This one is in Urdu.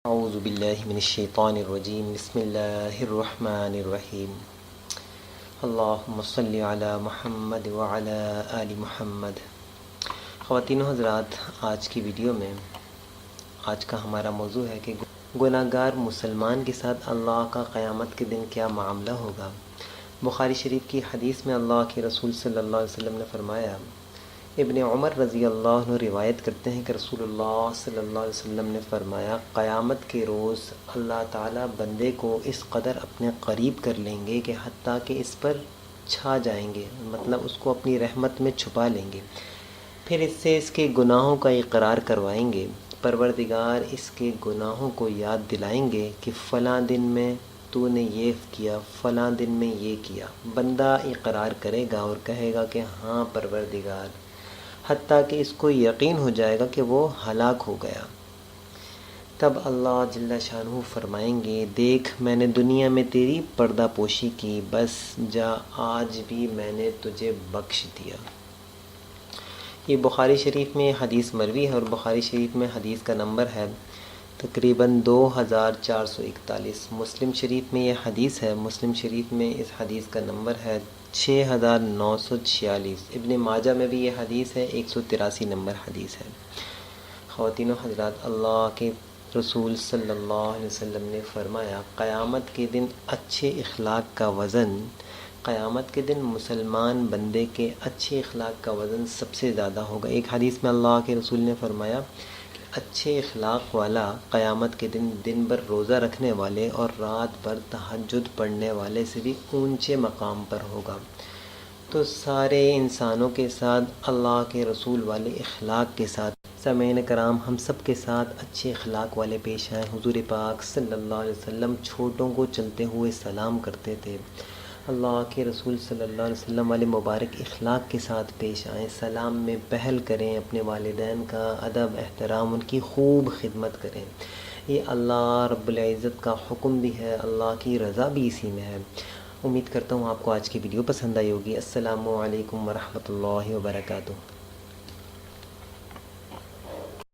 اعوذ باللہ من الشیطان الرجیم بسم اللہ الرحمن الرحیم اللہم صلی علی محمد وعلی آل محمد۔ خواتین و حضرات، آج کی ویڈیو میں آج کا ہمارا موضوع ہے کہ گناہ گار مسلمان کے ساتھ اللہ کا قیامت کے دن کیا معاملہ ہوگا۔ بخاری شریف کی حدیث میں اللہ کے رسول صلی اللہ علیہ وسلم نے فرمایا، ابن عمر رضی اللہ عنہ روایت کرتے ہیں کہ رسول اللہ صلی اللہ علیہ وسلم نے فرمایا، قیامت کے روز اللہ تعالیٰ بندے کو اس قدر اپنے قریب کر لیں گے کہ حتیٰ کہ اس پر چھا جائیں گے، مطلب اس کو اپنی رحمت میں چھپا لیں گے، پھر اس سے اس کے گناہوں کا اقرار کروائیں گے۔ پروردگار اس کے گناہوں کو یاد دلائیں گے کہ فلاں دن میں تو نے یہ کیا، فلاں دن میں یہ کیا۔ بندہ اقرار کرے گا اور کہے گا کہ ہاں پروردگار، حتیٰ کہ اس کو یقین ہو جائے گا کہ وہ ہلاک ہو گیا۔ تب اللہ جل شانہ فرمائیں گے، دیکھ میں نے دنیا میں تیری پردہ پوشی کی، بس جا آج بھی میں نے تجھے بخش دیا۔ یہ بخاری شریف میں حدیث مروی ہے اور بخاری شریف میں حدیث کا نمبر ہے تقریباً 2441۔ مسلم شریف میں یہ حدیث ہے، مسلم شریف میں اس حدیث کا نمبر ہے 6946۔ ابن ماجہ میں بھی یہ حدیث ہے، 183 نمبر حدیث ہے۔ خواتین و حضرات، اللہ کے رسول صلی اللہ علیہ وسلم نے فرمایا، قیامت کے دن اچھے اخلاق کا وزن، قیامت کے دن مسلمان بندے کے اچھے اخلاق کا وزن سب سے زیادہ ہوگا۔ ایک حدیث میں اللہ کے رسول نے فرمایا کہ اچھے اخلاق والا قیامت کے دن دن بھر روزہ رکھنے والے اور رات بھر تہجد پڑھنے والے سے بھی اونچے مقام پر ہوگا۔ تو سارے انسانوں کے ساتھ اللہ کے رسول والے اخلاق کے ساتھ سامعین کرام، ہم سب کے ساتھ اچھے اخلاق والے پیش آئیں۔ حضور پاک صلی اللہ علیہ وسلم چھوٹوں کو چلتے ہوئے سلام کرتے تھے۔ اللہ کے رسول صلی اللہ علیہ وسلم والے مبارک اخلاق کے ساتھ پیش آئیں، سلام میں پہل کریں، اپنے والدین کا ادب احترام، ان کی خوب خدمت کریں۔ یہ اللہ رب العزت کا حکم بھی ہے، اللہ کی رضا بھی اسی میں ہے۔ امید کرتا ہوں آپ کو آج کی ویڈیو پسند آئی ہوگی۔ السلام علیکم ورحمۃ اللہ وبرکاتہ۔